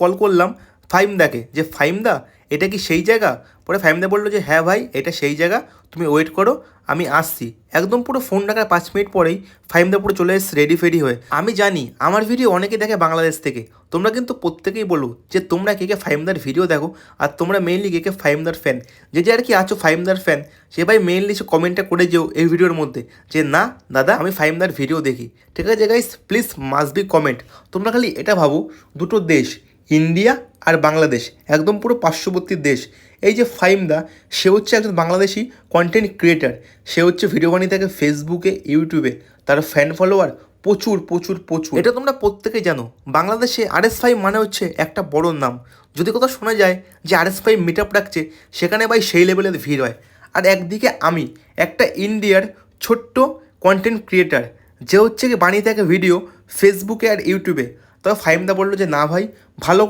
Call করলাম ফাহিমদাকে যে ফাহিমদা এটা কি সেই জায়গা? পরে ফাহিমদা বললো যে হ্যাঁ ভাই এটা সেই জায়গা, তুমি ওয়েট করো আমি আসছি। একদম পুরো ফোন রাখার 5 মিনিট পরেই ফাহিমদা পুরো চলে এসেছে রেডি ফেডি হয়ে। আমি জানি আমার ভিডিও অনেকে দেখে বাংলাদেশ থেকে, তোমরা কিন্তু প্রত্যেকেই বলো যে তোমরা কে কে ফাহিমদার ভিডিও দেখো আর তোমরা মেইনলি কে কে ফাহিমদার ফ্যান। যে আর কি আছো ফাহিমদার ফ্যান সে ভাই মেইনলি সে কমেন্টটা করে যেও এই ভিডিওর মধ্যে যে না দাদা আমি ফাহিমদার ভিডিও দেখি। ঠিক আছে guys, please must be comment. তোমরা খালি এটা ভাবো দুটো দেশ ইন্ডিয়া আর বাংলাদেশ একদম পুরো পার্শ্ববর্তী দেশ। এই যে ফাহিমদা সে হচ্ছে একজন বাংলাদেশি কন্টেন্ট ক্রিয়েটার, সে হচ্ছে ভিডিও বানিয়ে থাকে ফেসবুকে ইউটিউবে, তার ফ্যান ফলোয়ার প্রচুর প্রচুর প্রচুর। এটা তোমরা প্রত্যেকেই জানো বাংলাদেশে RS5 মানে হচ্ছে একটা বড় নাম। যদি কোথাও শোনা যায় যে RS5 মিট আপ রাখছে সেখানে ভাই সেই লেভেলের ভিড় হয়। আর একদিকে আমি একটা ইন্ডিয়ার ছোট্ট কন্টেন্ট ক্রিয়েটার যে হচ্ছে কি বানিয়ে থাকে ভিডিও ফেসবুকে আর ইউটিউবে। তবে ফাহিমদা বললো যে না ভাই ভালো করে